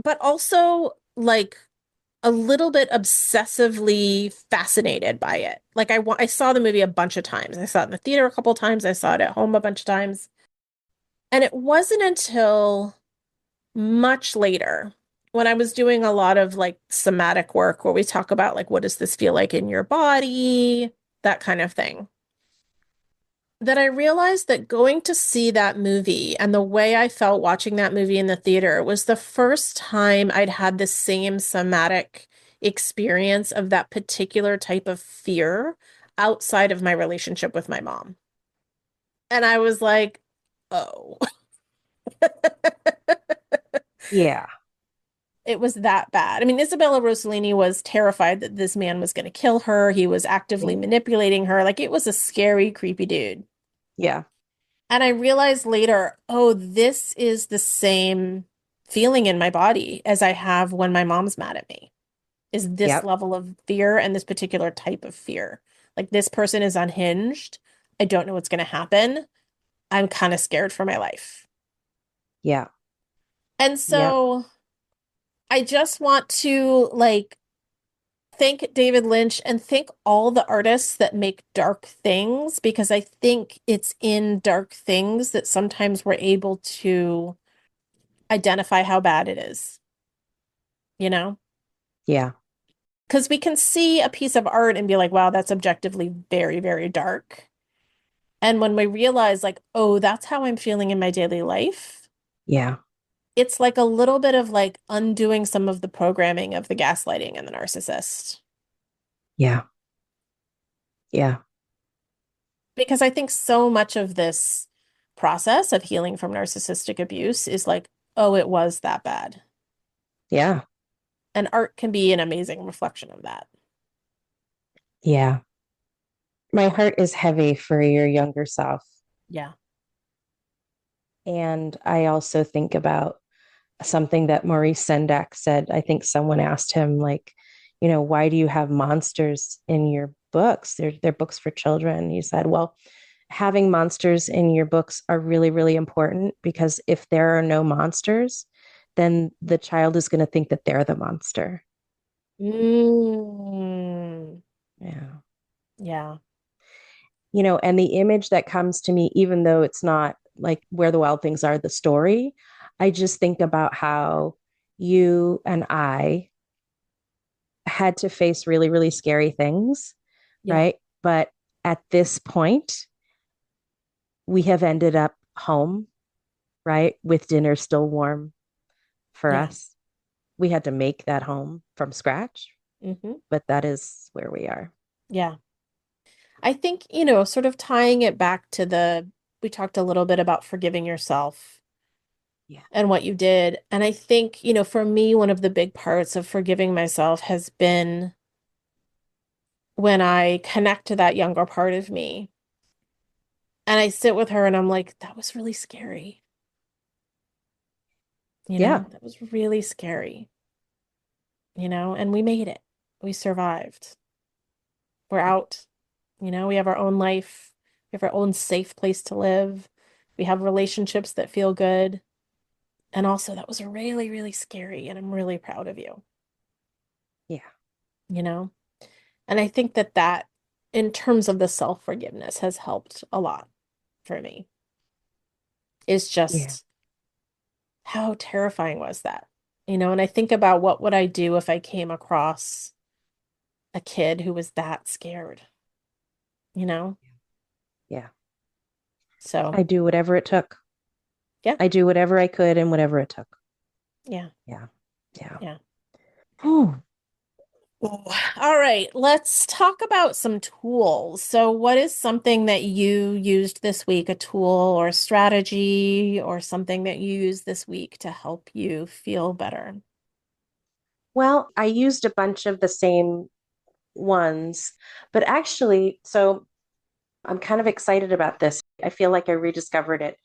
but also like a little bit obsessively fascinated by it. Like I saw the movie a bunch of times. I saw it in the theater a couple times. I saw it at home a bunch of times. And it wasn't until much later when I was doing a lot of like somatic work where we talk about like what does this feel like in your body, that kind of thing, that I realized that going to see that movie and the way I felt watching that movie in the theater was the first time I'd had the same somatic experience of that particular type of fear outside of my relationship with my mom. And I was like, oh, Yeah. it was that bad. I mean, Isabella Rossellini was terrified that this man was going to kill her. He was actively Mhm. manipulating her. Like it was a scary, creepy dude. Yeah. And I realized later, oh, this is the same feeling in my body as I have when my mom's mad at me, is this Yep. level of fear and this particular type of fear. Like this person is unhinged. I don't know what's going to happen. I'm kind of scared for my life. Yeah. And Yep. so I just want to like thank David Lynch and thank all the artists that make dark things because I think it's in dark things that sometimes we're able to identify how bad it is, you know? Yeah. Because we can see a piece of art and be like, wow, that's objectively very, very dark. And when we realize, like, oh, that's how I'm feeling in my daily life, Yeah. it's like a little bit of like undoing some of the programming of the gaslighting and the narcissist. Yeah. Yeah. Because I think so much of this process of healing from narcissistic abuse is like, oh, it was that bad. Yeah. And art can be an amazing reflection of that. Yeah. My heart is heavy for your younger self. Yeah. And I also think about something that Maurice Sendak said. I think someone asked him, like, why do you have monsters in your books? They're books for children. He said, well, having monsters in your books are really, really important because if there are no monsters, then the child is going to think that they're the monster. Mm, Yeah. yeah. And the image that comes to me, even though it's not like Where the Wild Things Are, the story, I just think about how you and I had to face really, really scary things, Yeah. right? But at this point, we have ended up home, right? With dinner still warm for Yeah. us. We had to make that home from scratch, Hmm. but that is where we are. Yeah. I think, sort of tying it back to we talked a little bit about forgiving yourself Yeah. and what you did. And I think, for me, one of the big parts of forgiving myself has been when I connect to that younger part of me and I sit with her and I'm like, that was really scary. Yeah. That was really scary, and we made it. We survived. We're out, we have our own life. We have our own safe place to live. We have relationships that feel good. And also, that was really, really scary. And I'm really proud of you, Yeah. you know? And I think that in terms of the self-forgiveness, has helped a lot for me. Is Yeah. just how terrifying was that? And I think about what would I do if I came across a kid who was that scared, you know? Yeah. So, I do whatever it took. yeah, I do whatever I could and whatever it took. yeah, Yeah. Yeah. yeah. Oh, Ooh. All right, let's talk about some tools. So, what is something that you used this week, a tool or a strategy or something that you used this week to help you feel better? well, I used a bunch of the same ones, but actually, so I'm kind of excited about this. I feel like I rediscovered it.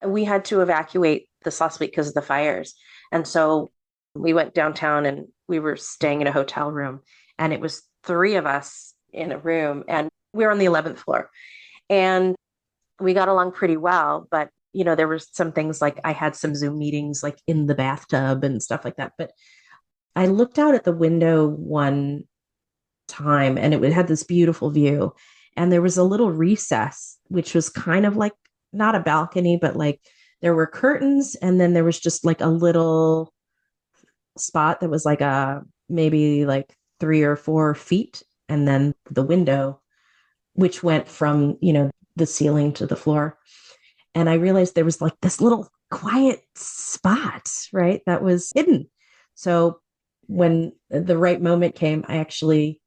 We had to evacuate this last week because of the fires. And so we went downtown and we were staying in a hotel room, and it was three of us in a room, and we were on the 11th floor. And we got along pretty well, but there were some things like I had some Zoom meetings like in the bathtub and stuff like that. But I looked out at the window one time and it had this beautiful view. And there was a little recess, which was kind of like not a balcony, but like there were curtains. And then there was just like a little spot that was like maybe like 3 or 4 feet. And then the window, which went from, the ceiling to the floor. And I realized there was like this little quiet spot, right? That was hidden. So when the right moment came, I actually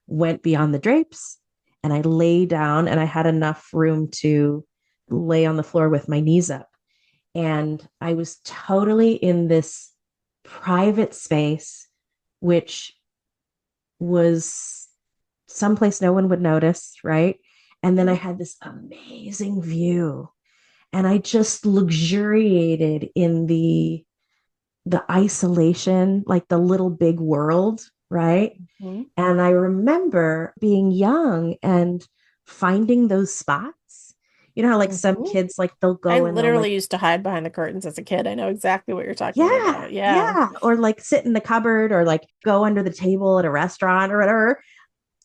went beyond the drapes and I lay down and I had enough room to lay on the floor with my knees up. And I was totally in this private space, which was someplace no one would notice, right? And then I Mhm. had this amazing view and I just luxuriated in the isolation, like the little big world, right? Mhm. And I remember being young and finding those spots. You know how like some Mhm. kids like they'll I go and they'll like, literally used to hide behind the curtains as a kid. I know exactly what you're talking yeah, about. Yeah. yeah, or like sit in the cupboard or like go under the table at a restaurant or whatever.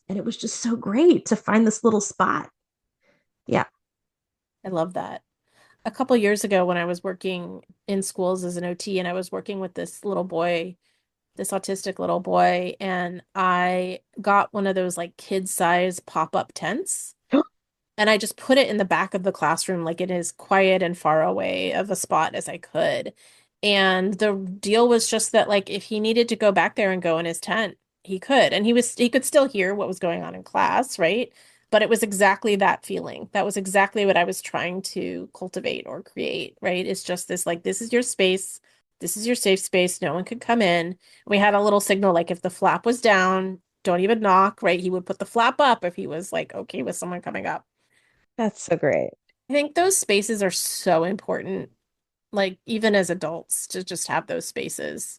And it was just so great to find this little spot. Yeah. I love that. A couple years ago when I was working in schools as an OT and I was working with this little boy, this autistic little boy, and I got one of those like kid-size pop-up tents and I just put it in the back of the classroom, like in as quiet and far away of a spot as I could. And the deal was just that, like, if he needed to go back there and go in his tent, he could. And he could still hear what was going on in class, right? But it was exactly that feeling. That was exactly what I was trying to cultivate or create, right? It's just this, like, this is your space. This is your safe space. No one could come in. We had a little signal, like, if the flap was down, don't even knock, right? He would put the flap up if he was like okay with someone coming up. That's so great. I think those spaces are so important, like even as adults, to just have those spaces.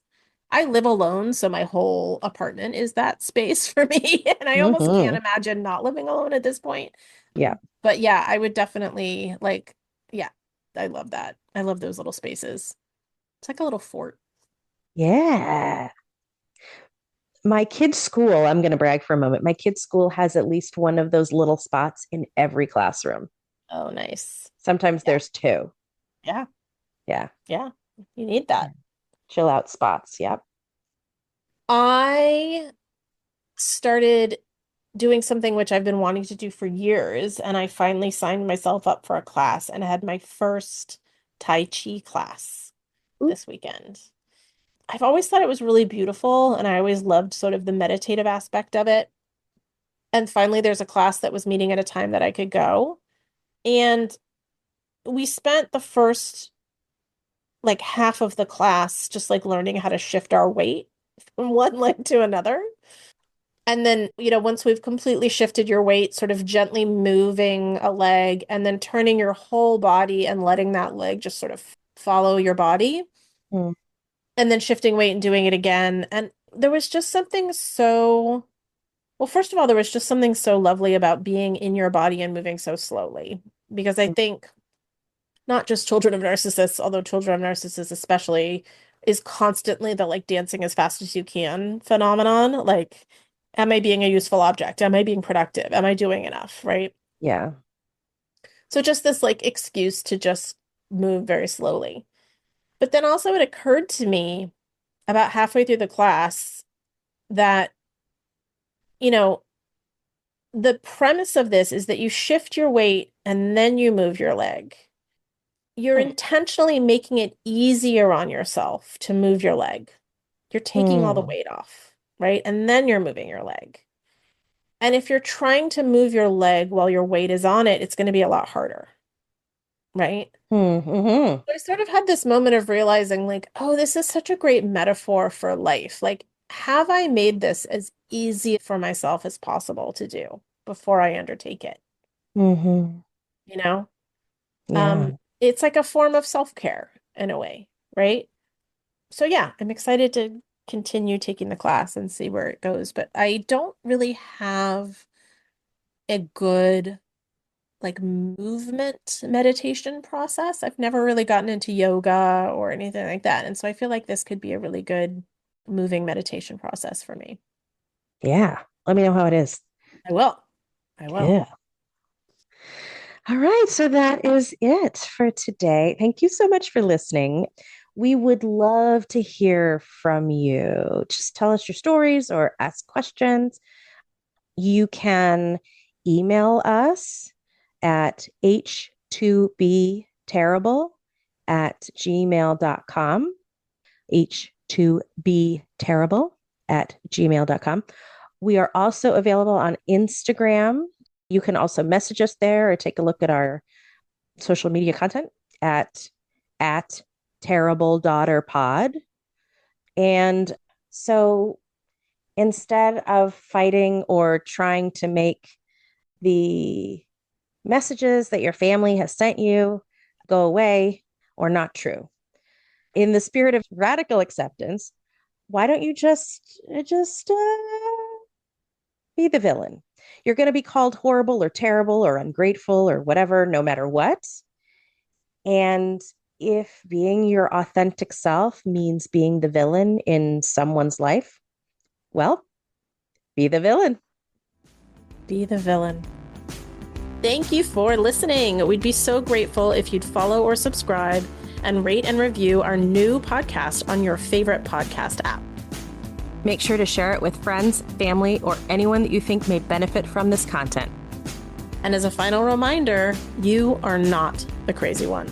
I live alone, so my whole apartment is that space for me, and I almost can't Hmm. imagine not living alone at this point. Yeah. But yeah, I would definitely like, yeah, I love that. I love those little spaces. It's like a little fort. Yeah. My kid's school, I'm going to brag for a moment. My kid's school has at least one of those little spots in every classroom. Oh, nice. Sometimes Yeah. there's two. Yeah. Yeah. Yeah. You need that. Chill out spots. Yep. I started doing something which I've been wanting to do for years, and I finally signed myself up for a class and I had my first Tai Chi class Ooh. this weekend. I've always thought it was really beautiful, and I always loved sort of the meditative aspect of it. And finally, there's a class that was meeting at a time that I could go. And we spent the first like half of the class just like learning how to shift our weight from one leg to another. And then, once we've completely shifted your weight, sort of gently moving a leg and then turning your whole body and letting that leg just sort of follow your body Mm, and then shifting weight and doing it again. And there was just something so, well, first of all, there was just something so lovely about being in your body and moving so slowly. Because I mm, think not just children of narcissists, although children of narcissists especially, is constantly the like dancing as fast as you can phenomenon. Like, am I being a useful object? Am I being productive? Am I doing enough? Right. yeah. So just this like excuse to just move very slowly. But then also it occurred to me about halfway through the class that, you know, the premise of this is that you shift your weight and then you move your leg. You're Mm, intentionally making it easier on yourself to move your leg. You're taking all the mm, weight off, right? And then you're moving your leg. And if you're trying to move your leg while your weight is on it, it's going to be a lot harder, right? mm. I sort of had this moment of realizing, like, oh, this is such a great metaphor for life. Like, have I made this as easy for myself as possible to do before I undertake it? Mm-hmm. You know? Yeah. It's like a form of self-care in a way, right? So yeah, I'm excited to continue taking the class and see where it goes, but I don't really have a good like movement meditation process. I've never really gotten into yoga or anything like that. And so I feel like this could be a really good moving meditation process for me. Yeah. Let me know how it is. I will. I will. Good. All right. So that is it for today. Thank you so much for listening. We would love to hear from you. Just tell us your stories or ask questions. You can email us at h2bterrible@gmail.com. h2bterrible@gmail.com. We are also available on Instagram. You can also message us there or take a look at our social media content at terrible daughter pod. And so instead of fighting or trying to make the messages that your family has sent you go away or not true, in the spirit of radical acceptance, why don't you just be the villain? You're going to be called horrible or terrible or ungrateful or whatever, no matter what. And if being your authentic self means being the villain in someone's life, well, be the villain. Be the villain. Thank you for listening. We'd be so grateful if you'd follow or subscribe and rate and review our new podcast on your favorite podcast app. Make sure to share it with friends, family, or anyone that you think may benefit from this content. And as a final reminder, you are not the crazy one.